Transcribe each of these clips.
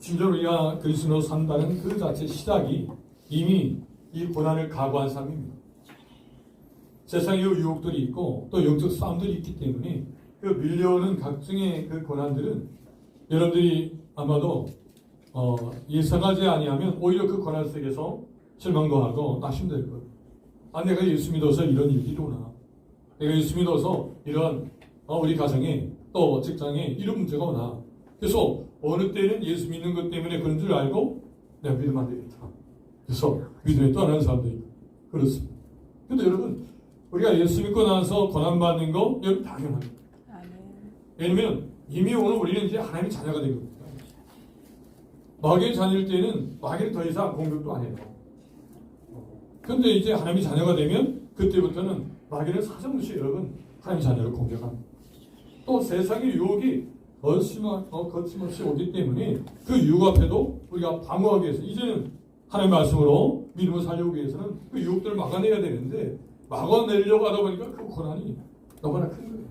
심지어 우리가 그리스도로 산다는 그 자체 시작이 이미 이 고난을 각오한 삶입니다. 세상에 유혹들이 있고 또 영적 싸움들이 있기 때문에 그 밀려오는 각종의 그 고난들은 여러분들이 아마도 예상하지 아니하면 오히려 그 고난 속에서 실망도 하고 낙심될 거예요. 아, 내가 예수 믿어서 이런 일이 오나? 내가 예수 믿어서 이런 우리 가정에 또 직장에 이런 문제가 오나? 그래서 어느 때는 예수 믿는 것 때문에 그런 줄 알고 내가 믿으면 안 되겠다. 그래서 믿음에 떠나는 사람도 있고 그렇습니다. 근데 여러분 우리가 예수 믿고 나서 고난받는 거 여러분 당연합니다. 왜냐면 이미 오늘 우리는 이제 하나님의 자녀가 된 겁니다. 마귀의 자녀일 때는 마귀는 더 이상 공격도 안 해요. 근데 이제 하나님의 자녀가 되면 그때부터는 마귀는 사정없이 여러분 하나님의 자녀를 공격합니다. 또 세상의 유혹이 거침없이 오기 때문에 그 유혹 앞에도 우리가 방어하기 위해서 이제는 하나님의 말씀으로 믿음을 살려고 위해서는 그 유혹들을 막아내야 되는데 막아내려고 하다 보니까 그 고난이 너무나 큰 거예요.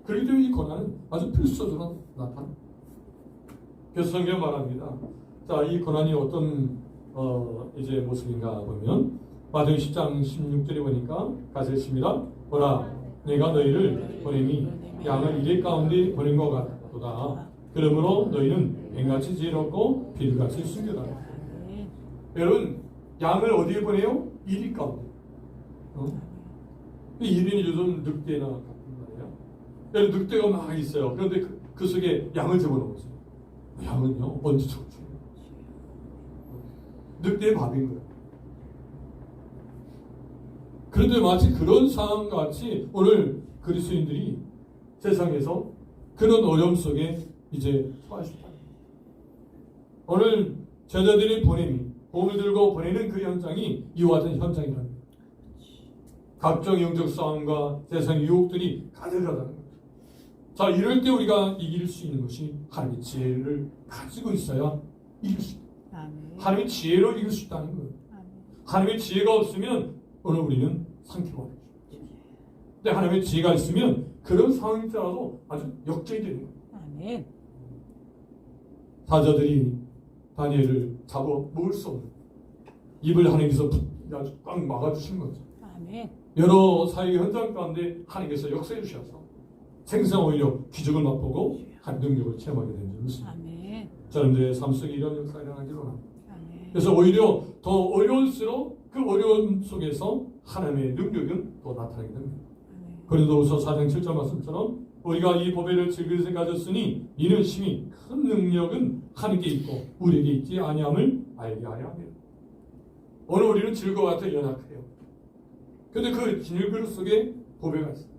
그렇기 때문에 이 고난은 아주 필수적으로 나타납니다. 그래서 성경 말합니다. 자, 이 고난이 어떤 이제 모습인가 보면 마태복음 10장 16절에 보니까 같이 읽습니다. 보라, 내가 너희를 보내니 양을 이리 가운데 보낸 것 같도다. 그러므로 너희는 뱀같이 지혜롭고 비둘같이 순결하라. 여러분, 양을 어디에 보내요? 이리 가운데. 이리는 요즘 늑대나 같은 말이에요. 여러분, 늑대가 막 있어요. 그런데 그 속에 양을 집어넣었어요. 양은요, 언제 좋죠? 늑대의 밥인 거예요. 그런데 마치 그런 상황과 같이 오늘 그리스도인들이 세상에서 그런 어려움 속에 이제 처하셨다. 오늘 제자들의 보냄이 복음을 들고 보내는 그 현장이 이와 같은 현장이랍니다. 각종 영적 싸움과 세상의 유혹들이 가득하다는 거죠. 자, 이럴 때 우리가 이길 수 있는 것이 하나님의 지혜를 가지고 있어야 이길 수 있다. 하나님의 지혜로 이길 수 있다는 거예요. 하나님의 지혜가 없으면 오늘 우리는 상처가 되죠. 근데 하나님의 지혜가 있으면 그런 상황일지라도 아주 역전이 되는 거예요. 아멘. 사자들이 다니엘을 잡아 먹을 수 없는 입을 하나님께서 아주 꽉 막아주신 거죠. 아멘. 여러 사회 현장 가운데 하나님께서 역사해 주셔서 생생 오히려 기적을 맛보고 한 능력을 체험하게 된 줄을 믿습니다. 저런들의 삶 속에 이런 역사가 일어나기를 원합니다. 그래서 오히려 더 어려울수록 그 어려움 속에서 하나님의 능력은 더 나타나게 됩니다. 고린도후서 4장 7절 말씀처럼 우리가 이 보배를 즐거이 가졌으니 이는 심히 큰 능력은 하나님께 있고 우리에게 있지 아니함을 알게 하려 합니다. 오늘 우리는 즐거워하여 연약해요. 그런데 그 진흙 속에 보배가 있어요.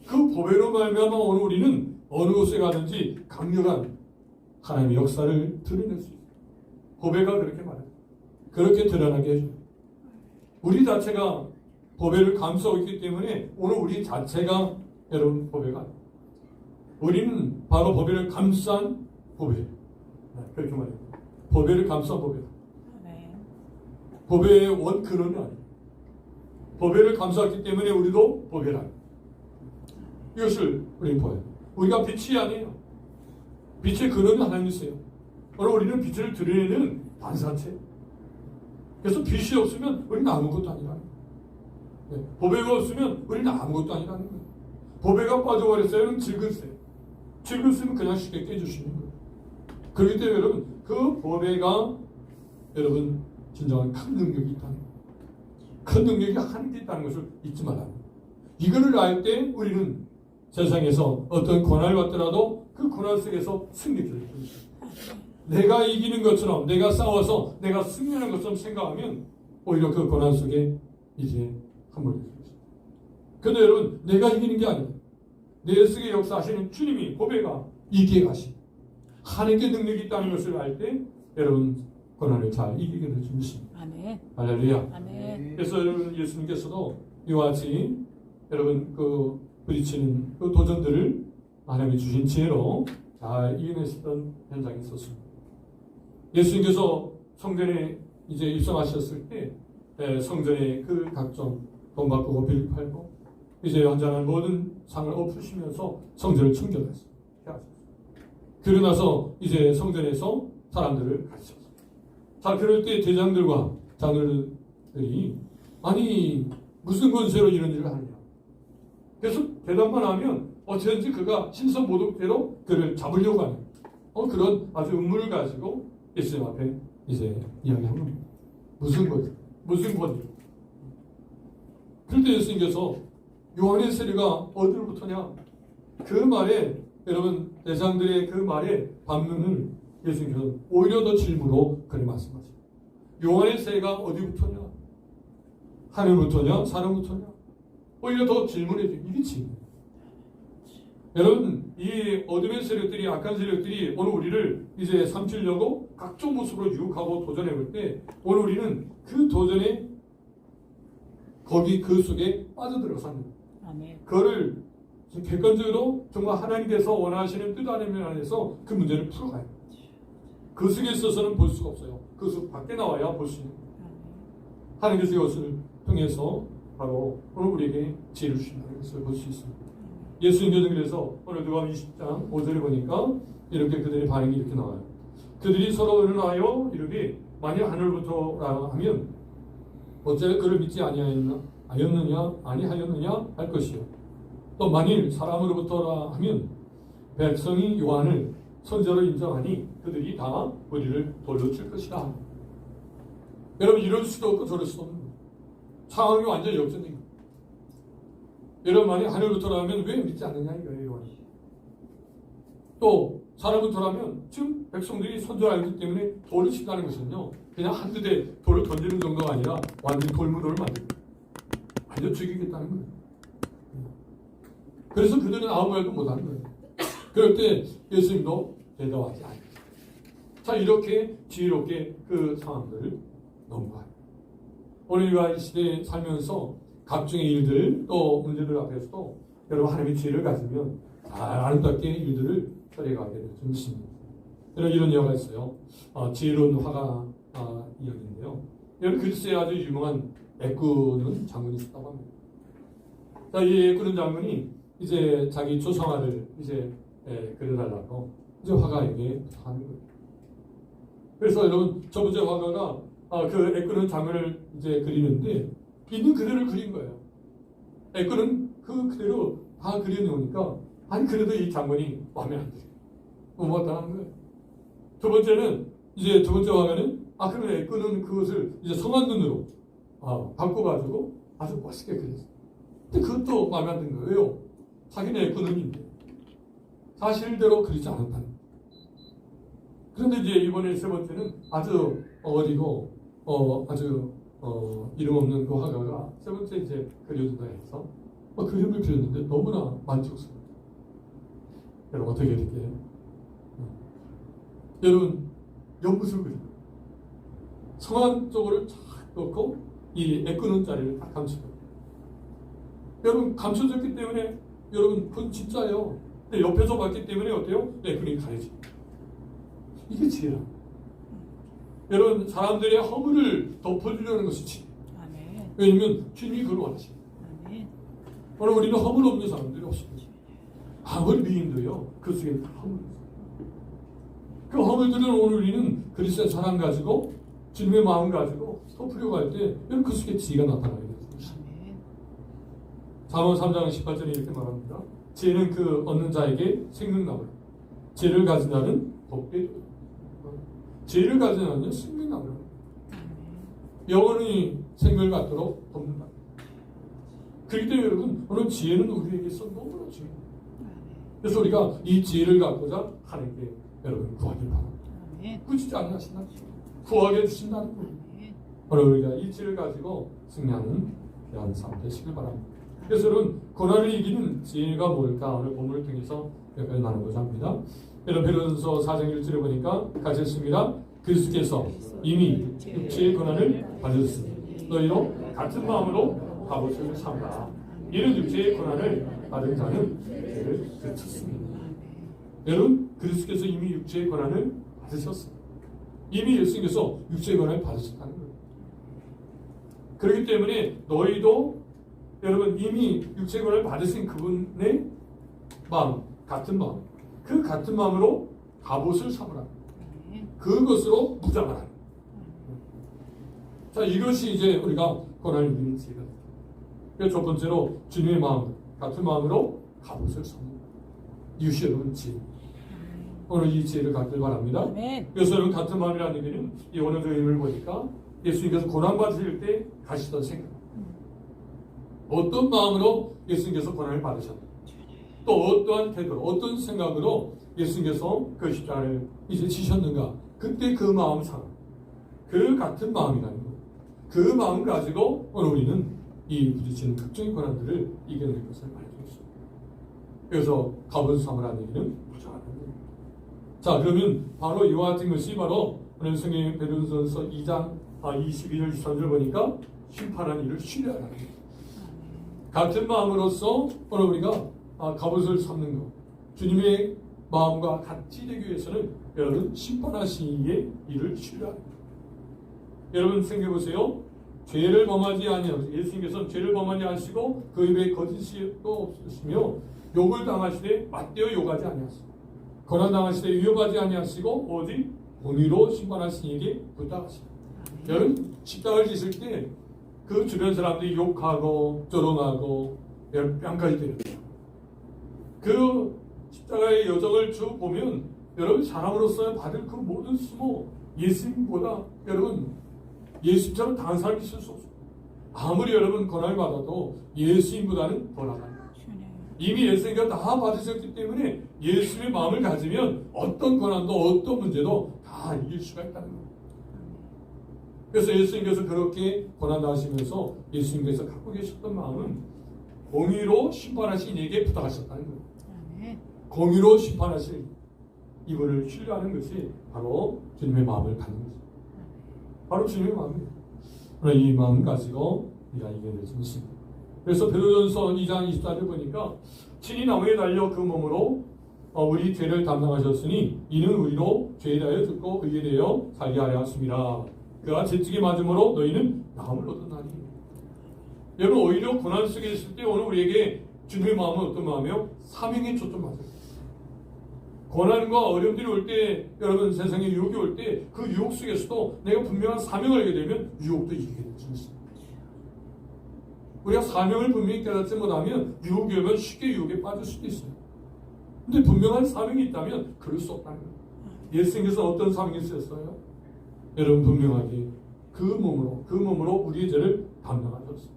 그 보배로 말미암아 오늘 우리는 어느 곳에 가든지 강력한 하나님의 역사를 드러낼 수 있어요. 보배가 그렇게 말해요. 그렇게 드러나게 해줘요. 우리 자체가 보배를 감싸고 있기 때문에 오늘 우리 자체가 여러분 보배가 아니에요. 우리는 바로 보배를 감싼 보배. 그렇게 말해요. 보배를 감싼 보배다. 보배의 원 근원이 아니에요. 보배를 감싸기 때문에 우리도 보배라. 이것을 우리는 보여요. 우리가 빛이 아니에요. 빛의 근원은 하나님이세요. 오늘 우리는 빛을 드러내는 반사체. 그래서 빛이 없으면 우리는 아무것도 아니라는 거예요. 보배가 없으면 우리는 아무것도 아니라는 거예요. 보배가 빠져버렸어요. 질근세. 질근세는 그냥 쉽게 깨주시는 거예요. 그렇기 때문에 여러분 그 보배가 여러분 진정한 큰 능력이 있다는 거예요. 큰 능력이 하나님께 있다는 것을 잊지 말아야 합니다. 이거를 알 때 우리는 세상에서 어떤 고난을 받더라도 그 고난 속에서 승리를 할 수 있어요. 내가 이기는 것처럼 내가 싸워서 내가 승리하는 것처럼 생각하면 오히려 그 고난 속에 이제 함몰될 수 있어요. 그런데 여러분 내가 이기는 게 아니에요. 내 속에 역사하시는 주님이 보배가 이기게 가시 하나님께 능력이 있다는 것을 알 때 여러분 고난을 잘 이기게 될 줄 믿습니다. 아멘. 할렐루야. 아멘. 그래서 여러분 예수님께서도 이와 같이 여러분 그 부딪히는 그 도전들을 하나님이 주신 지혜로 잘 이겨냈었던 현장이 있었습니다. 예수님께서 성전에 이제 입성하셨을 때 성전에 그 각종 돈 바꾸고 빌 팔고 이제 환전한 모든 상을 엎으시면서 성전을 청결했어요. 그러고 나서 이제 성전에서 사람들을 가르쳤어요. 자, 그럴 때 대장들과 장로들이 아니 무슨 권세로 이런 일을 하느냐. 그래서 대답만 하면 어찌든지 그가 신선모독대로 그를 잡으려고 하는 그런 아주 음모를 가지고 예수님 앞에 이제 이야기하면 무슨 권리. 그럴 때 예수님께서 요한의 세례가 어디로부터냐? 그 말에 여러분 대장들의 그 말에 반문을 예수님께서 오히려 더 질문으로 그렇게 말씀하세요. 요한의 세례가 어디부터냐? 하늘부터냐? 사람부터냐? 오히려 더 질문해 줘요. 이게 질문. 여러분 이 어둠의 세력들이 악한 세력들이 오늘 우리를 이제 삼키려고 각종 모습으로 유혹하고 도전해 볼 때 오늘 우리는 그 도전에 거기 그 속에 빠져들어서는 그거를 객관적으로 정말 하나님께서 원하시는 뜻 안에서 그 문제를 풀어가요. 그 속에 있어서는 볼 수가 없어요. 그 속 밖에 나와야 볼 수 있는 거예요. 하나님께서 이것을 통해서 바로 오늘 우리에게 지혜를 주신다는 것을 볼 수 있습니다. 예수님께서 그래서 오늘 누가복음 20장 5절에 보니까 이렇게 그들의 반응이 이렇게 나와요. 그들이 서로 의논하여 이르되 만약 하늘부터라 하면 어째 그를 믿지 아니하였느냐 아니하였느냐 할 것이요. 또 만일 사람으로부터라 하면 백성이 요한을 선지자로 인정하니 그들이 다 우리를 돌로 칠 것이다. 여러분 이럴 수도 없고 저럴 수도 없는 거예요. 상황이 완전히 역전된 거예요. 여러분 만약 하늘부터라면 왜 믿지 않느냐 이거예요. 요한이. 또 사람부터라면 지금 백성들이 선지자를 알기 때문에 돌을 친다는 것은요. 그냥 한두 대 돌을 던지는 정도가 아니라 완전히 돌무도를 만들고 완전 죽이겠다는 거예요. 그래서 그들은 아무 말도 못하는 거예요. 그럴 때 예수님도 대답하지 않아요. 자 이렇게 지혜롭게 그 상황들을 넘어가요. 오늘 이 시대에 살면서 각종의 일들 또 문제들 앞에서도 여러분 하나님의 지혜를 가지면 아름답게 일들을 처리해가게 될 줄 믿습니다. 이런 예화가 있어요. 지혜로운 화가 이야기인데요. 여러분 그리스에 아주 유명한 애꾸는 장군이 있었다고 합니다. 자, 이 애꾸는 장군이 이제 자기 조상화를 이제 그려달라고 이제 화가에게 부탁하는 거예요. 그래서 여러분 첫 번째 화가가 그 애꾸는 장군을 이제 그리는데 있는 그대로 그린 거예요. 애꾸는 그 그대로 다 그려놓으니까 아니 그래도 이 장군이 마음에 안 들어요. 못마땅한 거예요. 두 번째는 이제 두 번째 화가는 그러면 애꾸는 그것을 이제 성한 눈으로 바꿔가지고 아주 멋있게 그렸어요. 근데 그것도 마음에 안 든 거예요. 왜요? 자기는 애꾸는인데 사실대로 그리지 않았다는. 그런데 이제 이번에 세 번째는 아주 어리고 아주 이름 없는 그 화가가 세 번째 이제 그려준다 해서 그림을 그렸는데 너무나 만족스러워요. 여러분 어떻게 이렇게 여러분 연못을 그려요. 성안 쪽으로 쫙 넣고 이 애꾸는 자리를 딱 감춰요. 여러분 감춰졌기 때문에 여러분 그건 진짜예요. 근데 옆에서 봤기 때문에 어때요? 애꾸는 가려져. 이게 지혜라. 여러분 사람들의 허물을 덮어주려는 것이 지혜. 왜냐면 주님이 그걸 원하십니다. 오늘 우리는 허물 없는 사람들이 없습니다. 아무리 미인도요 그 속에 다 허물이 있어요. 그 허물들은 오늘 우리는 그리스도의 사랑 가지고 주님의 마음 가지고 덮으려고 할 때 여러분 그 속에 지혜가 나타나게 됩니다. 잠언 3장 18절에 이렇게 말합니다. 지혜는 그 얻는 자에게 생명나무라. 지혜를 가진 자는 복되리라. 지혜를 가진 자는 생명나무라. 영원히 생명을 갖도록 돕는다. 그렇기 때문에 여러분 오늘 지혜는 우리에게서 너무나 중요합니다. 그래서 우리가 이 지혜를 갖고자 하나님께 여러분 구하길 바랍니다. 꾸짖지 않으신다. 구하게 해주신다는 거예요. 오늘 우리가 이 지혜를 가지고 승리하는 그런 삶 되시길 바랍니다. 그래서 여러분 고난을 이기는 지혜가 뭘까 오늘 본문을 통해서 몇 가지 나누고자 합니다. 여러분 베드로전서 4장 1절에 보니까 같이 읽습니다. 그리스도께서 이미 육체의 고난을 받으셨으니 너희도 같은 마음으로 갑옷을 삼라. 이런 육체의 고난을 받은 자는 죄를 그쳤습니다. 여러분 그리스도께서 이미 육체의 고난을 받으셨습니다. 이미 예수님께서 육체의 고난을 받으셨다는 거예요. 그렇기 때문에 너희도 여러분 이미 육체의 고난을 받으신 그분의 마음, 같은 마음, 그 같은 마음으로 갑옷을 삼으라. 그것으로 무장하라. 자, 이것이 이제 우리가 고난을 이기는 지혜가 됩니다. 그래서 첫 번째로 주님의 마음, 같은 마음으로 갑옷을 삼는 이웃이 여러분 지혜. 오늘 이 지혜를 갖길 바랍니다. 아멘. 그래서 여러분 같은 마음이라는 얘기는 이 오늘의 의미를 보니까 예수님께서 고난받으실 때 가시던 생각, 어떤 마음으로 예수님께서 고난을 받으셨나, 또 어떠한 태도로, 어떤 생각으로 예수님께서 그 십자가를 이제 지셨는가, 그때 그 마음 상황, 그 같은 마음이라는 것, 그 마음을 가지고 오늘 우리는 이 부딪히는 극적인 고난들을 이겨낼 것을 말해주고 있습니다. 그래서 갑옷을 삼으라는 얘기는 무장하는 겁니다. 자, 그러면 바로 이와 같은 것이 바로 오늘 성경 베드로전서 2장 21절 23절 보니까 심판한 일을 신뢰하라는 겁니다. 같은 마음으로서 오늘 우리가 갑옷을 삼는 것, 주님의 마음과 같이 되기 위해서는 여러분 심판하신 이의 일을 신뢰하는 겁니다. 여러분 생각해보세요. 죄를 범하지 아니하고 예수님께서는 죄를 범하지 않으시고 그 입에 거짓이 또 없으시며 욕을 당하시되 맞대어 욕하지 아니하시고 고난 당하시되 위협하지 아니하시고 오직 공의로 심판하신 이에게 부탁하시고. 여러분 십자가를 지실 때 그 주변 사람들이 욕하고 조롱하고 뺨까지 때립니다. 그 십자가의 여정을 쭉 보면 여러분 사람으로서 받을 그 모든 수모, 예수님보다 여러분 예수님처럼 당한 사람이 있을 수 없습니다. 아무리 여러분 고난을 받아도 예수님보다는 더 나아요. 이미 예수님께서 다 받으셨기 때문에 예수님의 마음을 가지면 어떤 고난도 어떤 문제도 다 이길 수가 있다는 겁니다. 그래서 예수님께서 그렇게 고난당하시면서 예수님께서 갖고 계셨던 마음은 공의로 심판하신 이에게 부탁하셨다는 거예요. 공의로 심판하실 이분을 신뢰하는 것이 바로 주님의 마음을 갖는 것입니다. 바로 주님의 마음입니다. 오늘 이 마음 가지고 우리가 이겨낼 수 있습니다. 그래서 베드로전서 2장 24절 보니까 친히 나무에 달려 그 몸으로 우리 죄를 담당하셨으니 이는 우리로 죄에 대하여 듣고 의에 대하여 살게 하려 하심이라. 그가 채찍에 맞음으로 너희는 나음을 얻었나니. 여러분 오히려 고난 속에 있을 때 오늘 우리에게 주님의 마음은 어떤 마음이요? 사명에 초점맞아요. 고난과 어려움들이 올 때, 여러분 세상에 유혹이 올 때 그 유혹 속에서도 내가 분명한 사명을 알게 되면 유혹도 이기게 되는 것입니다. 우리가 사명을 분명히 깨닫지 못하면 유혹이 오면 쉽게 유혹에 빠질 수도 있어요. 근데 분명한 사명이 있다면 그럴 수 없다는 거예요. 예수님께서 어떤 사명이 있었어요? 여러분 분명하게 그 몸으로 우리의 죄를 담당하셨어요.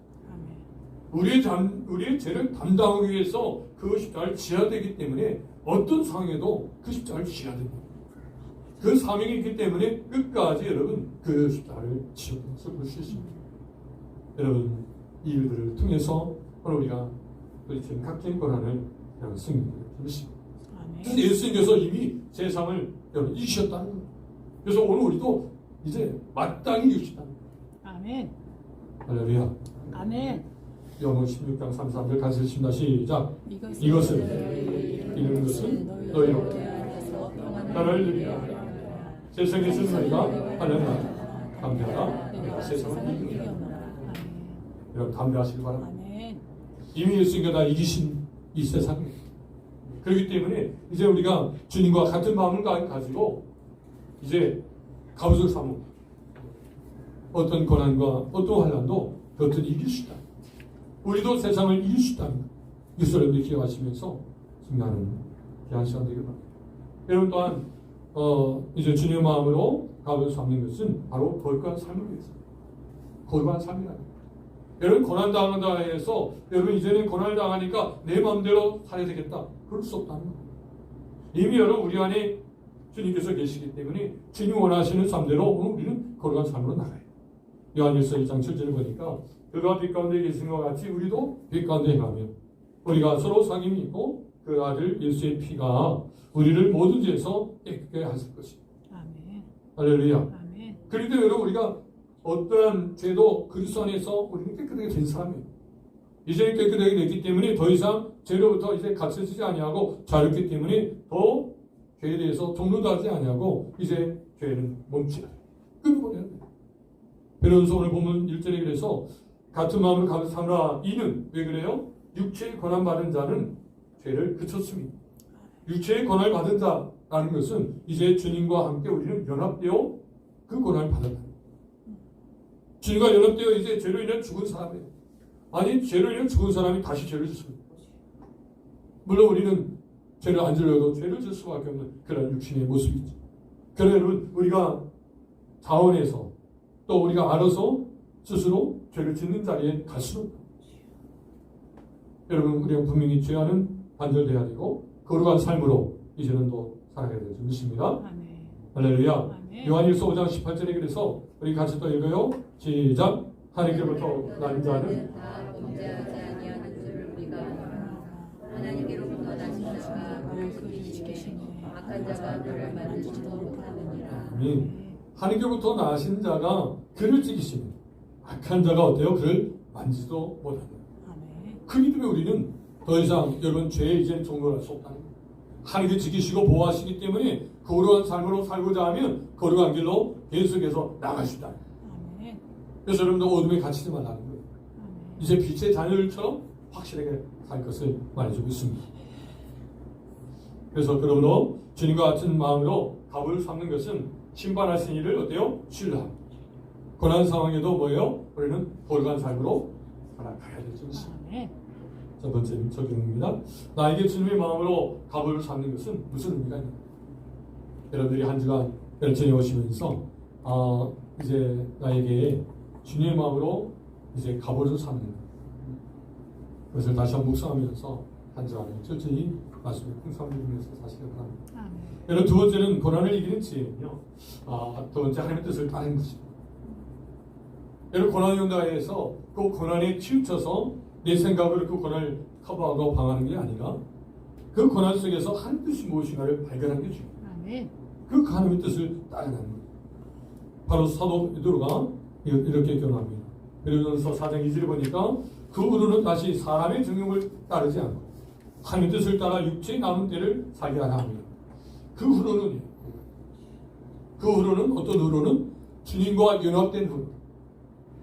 우리의 죄를 담당하기 위해서 그 십자가를 지어야 되기 때문에 어떤 상황에도 그 십자가를 지어야 됩니다. 그 사명이 있기 때문에 끝까지 여러분 그 십자가를 지었던 것을 볼 수 있습니다. 여러분 이 일들을 통해서 오늘 우리가 지금 각종 고난을 승리할 것입니다. 그래서 예수님께서 이미 세상을 여러분 이기셨다는 거예요. 그래서 오늘 우리도 이제 마땅히 이기셨다는 거예요. 아멘. 할렐루야. 아멘. 요한복음 16장 33절 같이 읽습니다. 시작. 이것을 이루는 것은 너희로 나를 누리라. 세상에서 너희가 하려나 담대하라. 내가 세상을 이기노라. 여러분 담대하시기 바랍니다. 이미 예수님께서 다 이기신 이 세상입니다. 그렇기 때문에 이제 우리가 주님과 같은 마음을 가지고 이제 갑옷을 삼고 어떤 고난과 어떤 환난도 곁을 이길 수 있다. 우리도 세상을 이길 수 있다는 이것을 여러분들이 기억하시면서 승리하는 귀한 시간 되길 바랍니다. 여러분 또한 이제 주님의 마음으로 갑옷을 삼는 것은 바로 거룩한 삶을 위해서 거룩한 삶이라는 거예요. 여러분 고난당한다 해서 여러분 이제는 고난을 당하니까 내 마음대로 살아야 되겠다. 그럴 수 없다는 거예요. 이미 여러분 우리 안에 주님께서 계시기 때문에 주님 원하시는 삶대로 오늘 우리는 거룩한 삶으로 나가요. 요한일서 1장 7절을 보니까 그가 빛 가운데 계신 것 같이 우리도 빛 가운데 행하며 우리가 서로 상임이 있고 그 아들 예수의 피가 우리를 모든 죄에서 깨끗하게 하실 것입니다. 아멘. 할렐루야. 아멘. 그런데 여러분 우리가 어떠한 죄도 그리스도 안에서 우리는 깨끗하게 된 사람이에요. 이제 깨끗하게 됐기 때문에 더 이상 죄로부터 이제 갇혀지지 아니하고 자유롭기 때문에 더 죄에 대해서 종로도 하지 아니하고 이제 죄는 멈추라. 끊어버려야 돼요. 베드로전서 오늘 보면 1절에 그래서 같은 마음으로 갑옷을 삼으라. 이는 왜 그래요? 육체의 고난 받은 자는 죄를 그쳤습니다. 육체의 고난을 받은 자 라는 것은 이제 주님과 함께 우리는 연합되어 그 고난을 받았다. 주님과 연합되어 이제 죄로 인해 죽은 사람이에요. 아니, 죄로 인해 죽은 사람이 다시 죄를 짓습니다. 물론 우리는 죄를 안 지어도 죄를 질 수밖에 없는 그런 육신의 모습이죠. 그러나 여러분, 우리가 자원해서 또 우리가 알아서 스스로 죄를 짓는 자리에 갈 수는 없다. 여러분, 우리가 분명히 죄와는 단절돼야 되고 거룩한 삶으로 이제는 또 살아가야 될 줄 믿습니다. 할렐루야. 요한일서 5장 18절에 그래서 우리 같이 또 읽어요. 시작. 하나님께로부터 난 자는 다 범죄하지 아니하는 줄을 우리가 알아. 하나님께로부터 나신 자가 그를 지키시니 악한 자가 그를 만지지도 못하느니라. 하나님께로부터 나신 자가 그를 지키십니다. 악한 자가 어때요? 그를 만지지도 못합니다. 그 믿음에 우리는 더 이상 여러분 죄에 이제 종로할 수 없다는 거예요. 하나님이 지키시고 보호하시기 때문에 거룩한 삶으로 살고자 하면 거룩한 길로 계속해서 나가시다. 그래서 여러분들 어둠에 갇히지 말라는 거예요. 이제 빛의 자녀들처럼 확실하게 살 것을 말해주고 있습니다. 그래서 그러므로 주님과 같은 마음으로 답을 삼는 것은 심판하신 이를 어때요? 신뢰합니다. 고난 상황에도 뭐예요? 우리는 거룩한 삶으로 살아가야 되지 않습니다. 첫 번째 적용입니다. 나에게 주님의 마음으로 답을 삼는 것은 무슨 의미가 있나요? 여러분들이 한 주간 열전에 오시면서 이제 나에게 주님의 마음으로 이제 갑오를 삼는 그것을 다시 한번 묵상하면서 한 주간에 철저히 말씀을 풍성하면서 사시길 바랍니다. 여러분, 두 번째는 고난을 이기는 지혜는요. 두 번째 하나님의 뜻을 따르는 것입니다. 여러분, 고난이 온다 해서 그 고난에 치우쳐서 내 생각으로 그 고난을 커버하고 방어하는 게 아니라 그 고난 속에서 한 뜻이 무엇인가를 발견하는 게 중요해요. 그 하나님의 뜻을 따르는 거예요. 바로 사도 베드로가 이렇게 교훈합니다. 베드로전서 4장 2절에 보니까 그 후로는 다시 사람의 정욕을 따르지 않고 하나님의 뜻을 따라 육체의 남은 때를 살게 하라 합니다. 그 후로는 어떤 후로는 주님과 연합된 후로.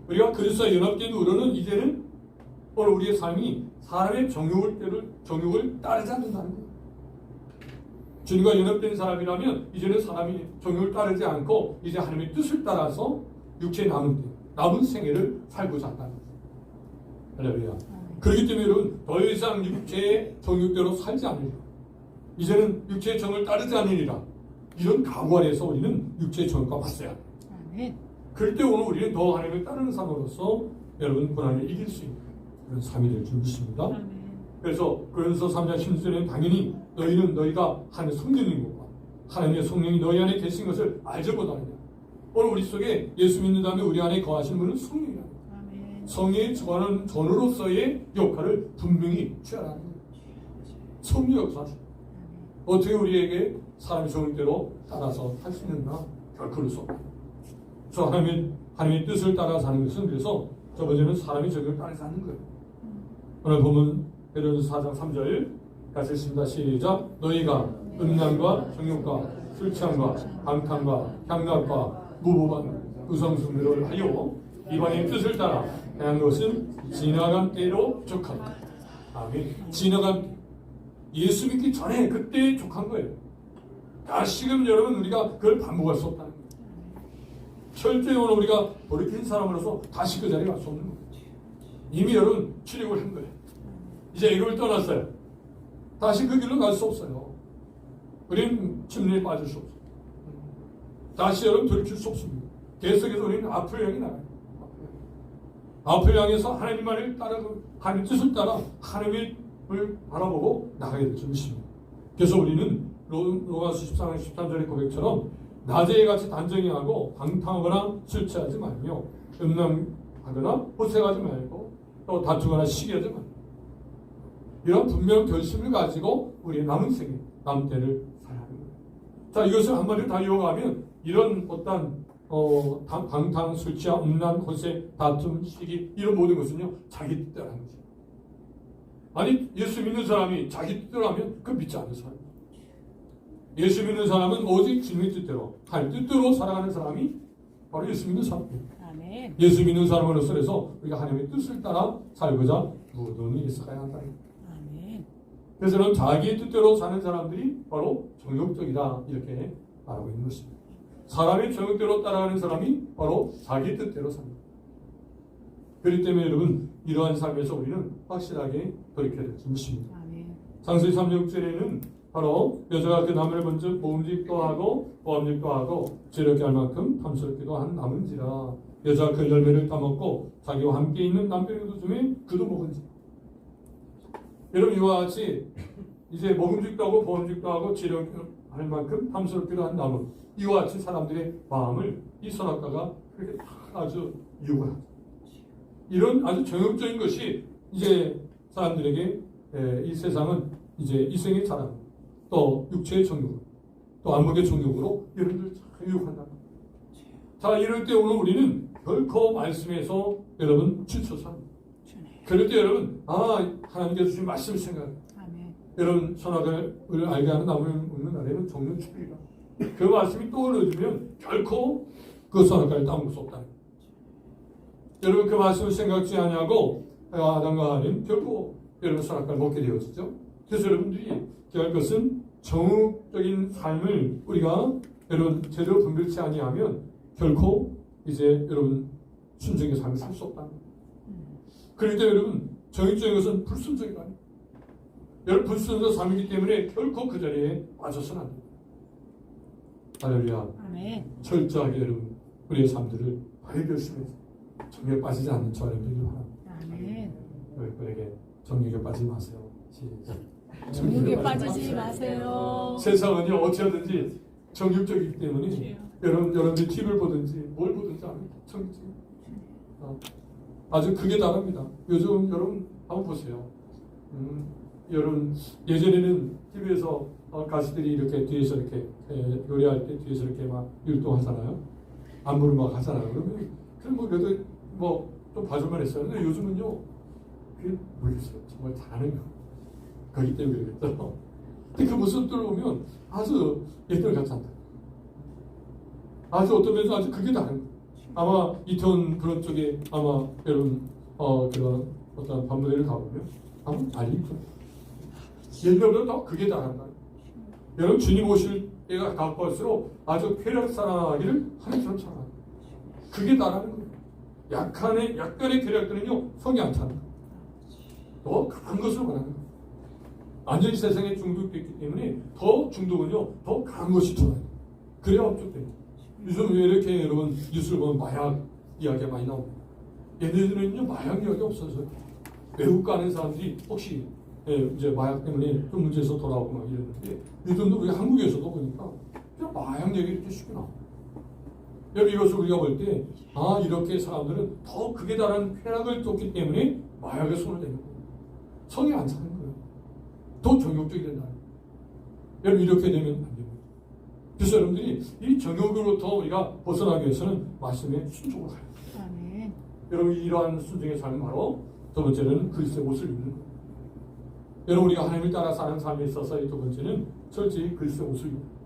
우리가 그리스도와 연합된 후로는 이제는 오늘 우리의 삶이 사람의 정욕을 따르지 않는다는 거예요. 주님과 연합된 사람이라면 이제는 사람이 정욕을 따르지 않고 이제 하나님의 뜻을 따라서 육체의 남은 생애를 살고자 한다는 거예요. 할렐루야. 그렇기 때문에 여러분, 더 이상 육체의 정욕대로 살지 않으리라. 이제는 육체의 정을 따르지 않으리라. 이런 각오 안에서 우리는 육체의 정욕과 맞서야 해요. 그럴 때 오늘 우리는 더 하나님을 따르는 삶으로서 여러분 고난을 이길 수 있는 그런 삶이 될 줄 믿습니다. 그래서 고린도서 3장 16절에는 당연히 너희는 너희가 하나님의 성령인 것과 하나님의 성령이 너희 안에 계신 것을 알지 못하느냐. 오늘 우리 속에 예수 믿는 다음에 우리 안에 거하시는 분은 성령이다. 성령의 전으로서의 역할을 분명히 취하라는 거예요. 성령 역사하십니다. 어떻게 우리에게 사람의 정욕대로 따라서 할 수 있는가? 결코 그럴 수 없다. 그래서 하나님의 뜻을 따라 사는 것은 그래서 첫 번째는 사람의 정욕을 따라 사는 거예요. 오늘 보면 베드로전서 4장 3절 같이 읽습니다. 시작. 너희가 음란과 정욕과 술 취함과 방탕과 향락과 무법한 의성숭배를 하여 이방의 뜻을 따라 행한 것은 지나간 때로 족하다. 아멘. 지나간 예수 믿기 전에 그때 족한 거예요. 다시금 여러분 우리가 그걸 반복할 수 없다는 거예요. 철저히 오늘 우리가 돌이킨 사람으로서 다시 그 자리에 갈 수 없는 거예요. 이미 여러분 출입을 한 거예요. 이제 애굽을 떠났어요. 다시 그 길로 갈 수 없어요. 우리는 침례에 빠질 수 없어요. 다시 여러분 돌이킬 수 없습니다. 계속해서 우리는 앞을 향해 나가요. 앞을 향해서 하나님만을 따르고 하나님 뜻을 따라 하나님을 바라보고 나가야 될 줄 믿습니다. 그래서 우리는 로마서 14장 13절의 고백처럼 낮에 같이 단정히 하고 방탕하거나 술 취하지 말며 음란하거나 호색하지 말고 또 다투거나 시기하지 말고 이런 분명한 결심을 가지고 우리의 남은 생에 남은 때를 살아야 합니다. 자, 이것을 한마디로 다 이어가면 이런 어떤 방탕, 술 취함, 음란, 호색, 다툼, 시기 이런 모든 것은요 자기 뜻대로 하는 거죠. 아니 예수 믿는 사람이 자기 뜻대로 하면 그 믿지 않는 사람이에요. 예수 믿는 사람은 오직 주님의 뜻대로 하나님 뜻대로 살아가는 사람이 바로 예수 믿는 사람이에요. 아멘. 예수 믿는 사람으로서 그래서 우리가 하나님의 뜻을 따라 살고자 모든 일에 살아야 한다는 거예요. 아멘. 그래서 그런 자기의 뜻대로 사는 사람들이 바로 정욕적이다 이렇게 말하고 있는 것입니다. 사람의 정욕대로 따라가는 사람이 바로 자기 뜻대로 삽니다. 그렇기 때문에 여러분 이러한 삶에서 우리는 확실하게 돌이켜야 될 것입니다. 창세기 3장 6절에는 바로 여자가 그 남을 먼저 모음직도 하고 보암직도 하고 죄롭게 할 만큼 탐스럽기도 한 남은지라 여자가 그 열매를 따먹고 자기와 함께 있는 남편에게도 주매 그도 먹은지. 여러분 이와 같이 이제 먹음직도 하고 보암직도 하고 죄롭게 할 만큼 탐스럽기도 한 남은 이와 같이 사람들의 마음을 이 선악과가 그렇게 아주 유혹을 하죠. 이런 아주 정욕적인 것이 이제 사람들에게 이 세상은 이제 이생의 자랑, 또 육체의 정욕, 또 안목의 정욕으로 여러분들 잘 유혹한다. 자, 이럴 때 오늘 우리는 결코 말씀에서 여러분 지쳐서 합니다. 그럴 때 여러분 하나님께서 주신 말씀을 생각해요. 여러분 선악을 알게 하는 나무를 먹는 날에는 정령 죽으리라. 그 말씀이 떠올려지면 결코 그 선악과를 따먹을 수 없다. 여러분 그 말씀을 생각지 아니하고 아담과 하와는 결코 여러분 선악과를 먹게 되었죠. 그래서 여러분들이 기할 것은 정욕적인 삶을 우리가 여러분 제대로 분별치 아니하면 결코 이제 여러분 순종의 삶을 살 수 없다. 그럴 때 여러분 정욕적인 것은 불순종이다. 여러분 불순종 삶이기 때문에 결코 그 자리에 빠져서는 안 됩니다. 할렐루야. 철저하게 여러분 우리의 삶들을 발견시면서 정욕에 빠지지 않는 저 여러분들이 바랍니다. 여러분에게 정욕에 빠지지 마세요. 시작. 정욕에 빠지지 마세요. 세상은요 어찌하든지 정욕적이기 때문에 여러분들이 TV를 보든지 뭘 보든지 정욕적. 아주 크게 다릅니다. 요즘 여러분 한번 보세요. 여러분 예전에는 TV에서 가수들이 이렇게 뒤에서 이렇게 요리할 때 뒤에서 이렇게 막 율동하잖아요. 안무를 막 하잖아요. 그러면 뭐 그래도 뭐 좀 봐줄만 했어요. 근데 요즘은요 그게 모르겠어요. 정말 잘하는 거. 거기 때문에 그랬죠. 근데 그 모습들을 보면 아주 예전 같지 않다. 아주 어떤 면에서 아주 그게 다른 거예요. 아마 이태원 그런 쪽에 아마 여러분 그런 어떤 반무대를 가보면 아마 알릴 거예요. 옛날보다 더 그게 다른다. 여러분 주님 오실 때가 가까울수록 아주 쾌락사랑하기를 하나님처럼 사랑합니다. 그게 다라는 거예요. 약간의 쾌락들은요 성이 안 차는 거예요. 더 강한 것을 원하는 거예요. 완전히 세상에 중독됐기 때문에 더 중독은요 더 강한 것이 들어와요. 그래야 업적됩니다. 요즘 왜 이렇게 여러분 뉴스를 보면 마약 이야기가 많이 나옵니다. 얘네들은요 마약 이야기 없어서 외국 가는 사람들이 혹시 이제 마약 때문에 좀 문제에서 돌아오고 막 이랬는데 요즘도 우리 한국에서도 보니까 그냥 마약 얘기 이렇게 쉽게 나옵니다. 여러분 이것을 우리가 볼 때 이렇게 사람들은 더 극에 달한 쾌락을 쫓기 때문에 마약에 손을 대는 거예요. 성이 안 차는 거예요. 더 정욕적이 된다. 여러분 이렇게 되면 안 됩니다. 그래서 여러분들이 이 정욕으로부터 우리가 벗어나기 위해서는 말씀에 순종을 가야 돼요. 여러분 이러한 순종의 삶은 바로 두 번째는 그리스도의 옷을 입는 거예요. 여러분 우리가 하나님을 따라 사는 삶에 있어서 이 두 번째는 철저히 그리스도의 옷을 입는 거예요.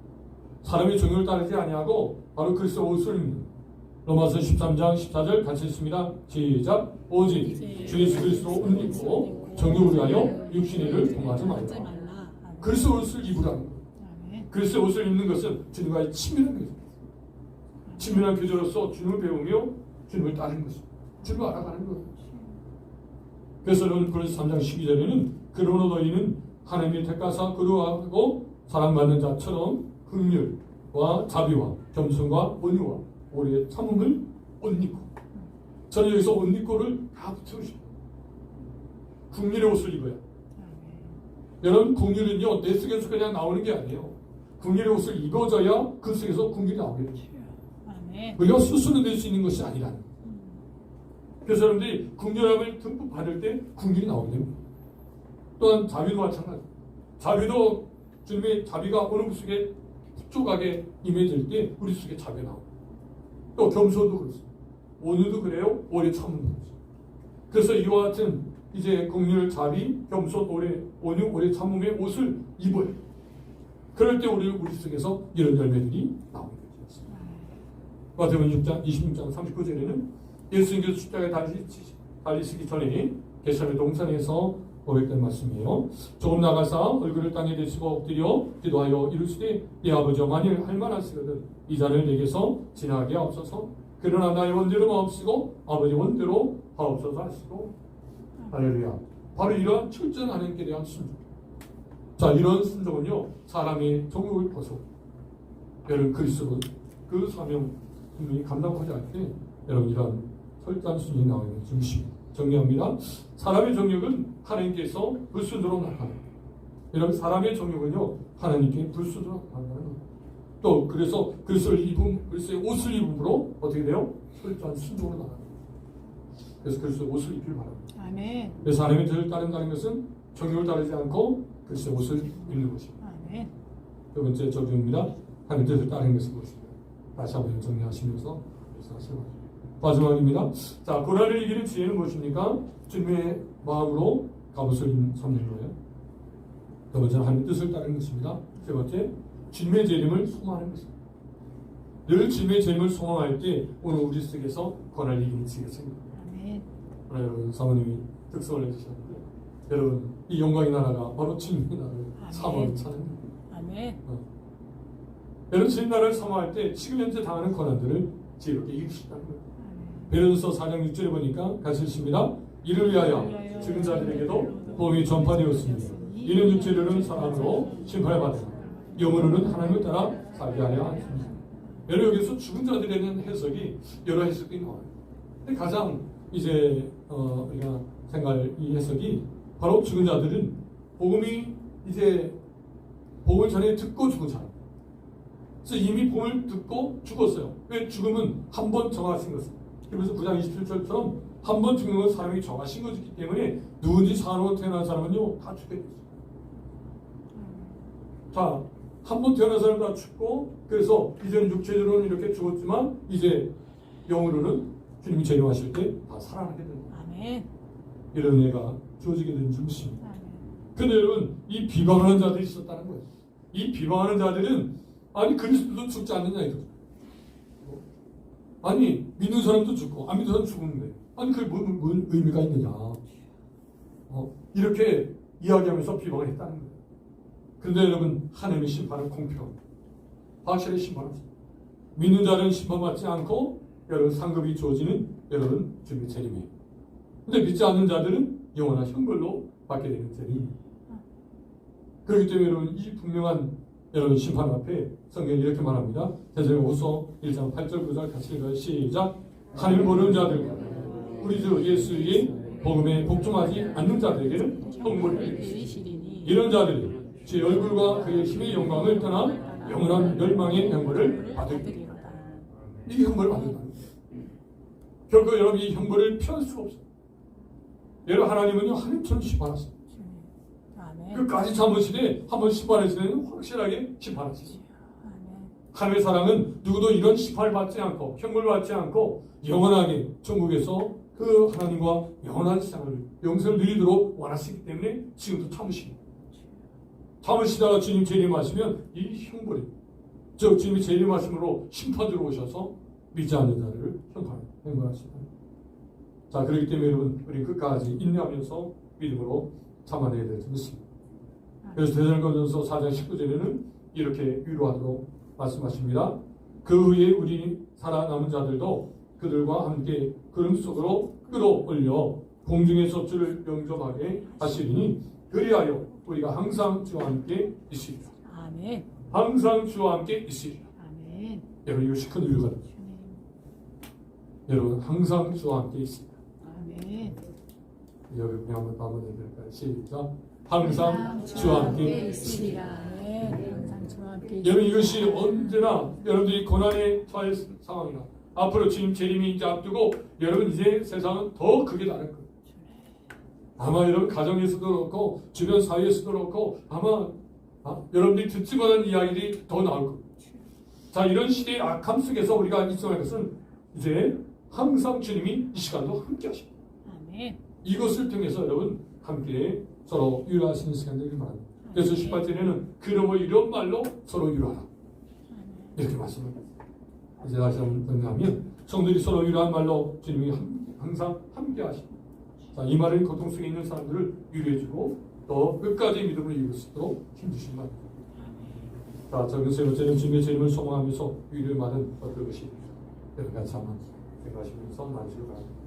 사람의 정욕을 따르지 아니하고 바로 그리스도의 옷을 입는 거예요. 로마서 13장 14절 같이 읽습니다. 시작. 오직 주 예수 그리스도 옷 입고 정욕을 위하여 육신의 일을 동하지 말라. 그리스도 옷을 입으라는 거예요. 그리스도 옷을 입는 것은 주님과의 친밀한 교제입니다. 친밀한 교제로서 주님을 배우며 주님을 따르는 것입니다. 주님을 알아가는 거예요. 그래서 고린도서 3장 12절에는 그러므로 너희는 하나님의 택하사 거룩하고 사랑받는 자처럼 긍휼과 자비와 겸손과 온유와 오래 참음을 옷 입고. 저는 여기서 옷 입고를 다 붙이고 싶어요. 긍휼의 옷을 입어야. 여러분 긍휼은요 내 속에서 그냥 나오는 게 아니에요. 긍휼의 옷을 입어줘야 그 속에서 긍휼이 나오게 돼요. 우리가 스스로 낼 수 있는 것이 아니라는 거예요. 그래서 여러분들이 긍휼함을 듬뿍 받을 때 긍휼이 나오게 됩니다. 또한 자비도 마찬가지. 자비도 주님의 자비가 어느 분 속에 흡족하게 임해질 때 우리 속에 자비가 나옵니다. 또 겸손도 그렇습니다. 온유도 그래요. 오래 참는 거죠. 그래서 이와 같은 이제 긍휼, 자비, 겸손, 온유, 오래 참음의 옷을 입어요. 그럴 때 우리 속에서 이런 열매들이 나오게 되었습니다. 마태복음 26장 39절에는 예수님께서 십자가에 달리시기 전에 겟세마네 동산에서 고백된 말씀이에요. 조금 나가사 얼굴을 땅에 대시고 엎드려 기도하여 이르시되 네 아버지여 만일 할만하시거든 이 잔을 내게서 지나게 하옵소서. 그러나 나의 원대로 마옵시고 아버지 원대로 하옵소서 하시고 할렐루야. 바로 이러한 철저한 하나님께 대한 순종. 자, 이런 순종은요 사람의 종욕을 벗어 여러분 그리스도 그 사명 분명히 감당하지 않을 때 여러분 이러한 철저한 순종이 나오는 중심. 정리합니다. 사람의 정욕은 하나님께서 불순도로 나타납니다. 여러분 사람의 정욕은요 하나님께 불순도로 나타나는 겁니다. 또 그래서 그리스도의 옷을 입음으로 어떻게 돼요? 철저한 순종으로 나갑니다. 그래서 그리스도의 옷을 입길 바랍니다. 아멘. 그래서 하나님의 뜻을 따른다는 것은 정욕을 따르지 않고 그리스도의 옷을 입는 것입니다. 아멘. 두 번째 적용입니다. 하나님의 뜻을 따르는 것은 무엇입니까? 다시 한번 정리하시면서 하시기 바랍니다. 마지막입니다. 자, 고난을 이기는 지혜는 무엇입니까? 주님의 마음으로 갑옷을 입는 거예요. 두 번째는 하나님의 뜻을 따르는 것입니다. 세 번째, 주님의 재림을 소망하는 것입니다. 늘 주님의 재림을 소망할 때 오늘 우리 속에서 고난을 이기는 지혜가 생깁니다. 아멘. 오늘 여러분 사모님이 특성을 해주셨는데 여러분 이 영광의 나라가 바로 주님의 나라를 사모하는 찬양입니다. 아멘. 여러분 주님 나라를 사모할 때 지금 현재 당하는 고난들을 지혜롭게 이길 수 있다는 거예요. 베드로서 4장 6절에 보니까 같이 읽습니다. 이를 위하여 죽은 자들에게도 복음이 전파되었으니 이는 육체로는 사람으로 심판을 받으나 영으로는 하나님을 따라 살게 하려 하십니다. 여러분 여기서 죽은 자들에 대한 해석이 여러 해석이 나와요. 근데 가장 이제 우리가 생각할 이 해석이 바로 죽은 자들은 복음이 이제 복음을 전에 듣고 죽은 사람. 그래서 이미 복음을 듣고 죽었어요. 왜 죽음은 한 번 정하신 것입니다. 그래서 9장 27절처럼 한 번 죽는 건 사람이 정하신 것이기 때문에 누군지 사람으로 태어난 사람은요 다 죽게 됐어요. 자, 한 번 태어난 사람 다 죽고 그래서 이제는 육체적으로는 이렇게 죽었지만 이제 영으로는 주님이 재림하실 때 다 살아나게 되는 거예요. 아멘. 이런 애가 주어지게 된 줄 믿습니다. 아멘. 근데 여러분 이 비방하는 자들이 있었다는 거예요. 이 비방하는 자들은 아니 그리스도도 죽지 않느냐 이거죠. 아니 믿는 사람도 죽고 안 믿는 사람도 죽었는데 아니 그게 뭔 의미가 있느냐 이렇게 이야기하면서 비방을 했다는 거예요. 그런데 여러분 하나님의 심판은 공평합니다. 확실히 심판합니다. 믿는 자는 심판받지 않고 여러분 상급이 주어지는 여러분 주님의 재림이에요. 근데 믿지 않는 자들은 영원한 형벌로 받게 되는 재림입니다. 그렇기 때문에 여러분 이 분명한 여러분 심판 앞에 성경이 이렇게 말합니다. 데살로니가후서 1장 8절 9절 같이 읽어요. 시작. 하나님을 모르는 자들과 우리 주 예수의 복음에 복종하지 않는 자들에게는 형벌을 이르시리니 이런 자들이 제 얼굴과 그의 힘의 영광을 떠나 영원한 멸망의 형벌을 받으리로다. 이 형벌을 받는다. 결국 여러분 이 형벌을 피할 수가 없어요. 여러분 하나님은요 하나님처럼 심판하세요. 끝까지 참으시되 한번 심판하실 때는 확실하게 심판하시죠. 하나님의 사랑은 누구도 이런 심판을 받지 않고 형벌을 받지 않고 영원하게 천국에서 그 하나님과 영원한 세상을 영생을 누리도록 원하시기 때문에 지금도 참으십니다. 참으시다가 주님 재림하시면 이 형벌이 즉 주님이 재림하심으로 심판 들어오셔서 믿지 않는 자를 형벌하십니다. 자, 그렇기 때문에 여러분 우리 끝까지 인내하면서 믿음으로 참아내야 될 줄 믿습니다. 그래서 데살로니가전서 4장 19절에는 이렇게 위로하도록 말씀하십니다. 그 후에 우리 살아남은 자들도 그들과 함께 구름 속으로 끌어올려 공중의 섭주를 영접하게 하시리니 그리하여 우리가 항상 주와 함께 있으리라. 아멘. 항상 주와 함께 있으리라. 아멘. 여러분 이것이 큰 위로가 됩니다. 여러분 항상 주와 함께 있습니다. 아멘. 여러분 한번 해드릴까요? 시작. 항상 주와 함께 있으리라. 항상 주와 함께. 여러분 이것이 언제나 여러분들이 고난에 처할 상황이나 앞으로 주님 재림이 이제 앞두고 여러분 이제 세상은 더 크게 나를 거예요. 아마 여러분 가정에서도 그렇고 주변 사회에서도 그렇고 아마 여러분들이 듣지 못한 이야기들이 더 나올 거예요. 자, 이런 시대의 악함 속에서 우리가 인정할 것은 이제 항상 주님이 이 시간도 함께 하십니다. 아멘. 이것을 통해서 여러분 함께 서로 위로하시는 시간 되길 바랍니다. 그래서 18절에는 그러므로 이런 말로 서로 위로하라. 이렇게 말씀합니다. 이제 다시 한번 정리하면 성도들이 서로 위로한 말로 주님이 항상 함께 하십니다. 자, 이 말은 고통 속에 있는 사람들을 위로해주고 또 끝까지 믿음을 이룰 수 있도록 힘주신 말입니다. 자, 저는 세 번째는 주님의 재림을 소망하면서 위로의 말은 어떤 것이 여러분 같이 한번 생각하시면서 나누시기 바랍니다.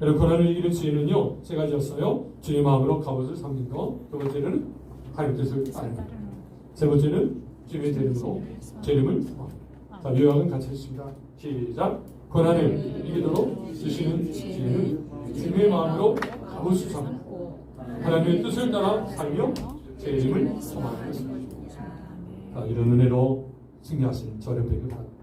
여러분 고난을 이기는 지혜는요 세 가지였어요. 주의 마음으로 갑옷을 삼는 것. 두 번째는 하나님의 뜻을 따르는 것. 세 번째는 주님의 재림으로 재림을 소망합니다. 자, 요약은 같이 했습니다. 시작. 고난을 이기도록 쓰시는 지혜는 주님의 마음으로 갑옷을 삼고 하나님의 뜻을 따라 살며 재림을 소망하는 것입니다. 자, 이런 은혜로 승리하시는 저를 되길 바랍니다.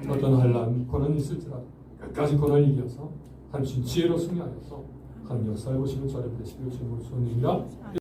어떤 환난 고난이 있을지라도 끝까지 고난을 이겨서 하나님 지혜로 승리하여서 하나님 역사해 보시는 저를 되시길 주님으로 소원드립니다.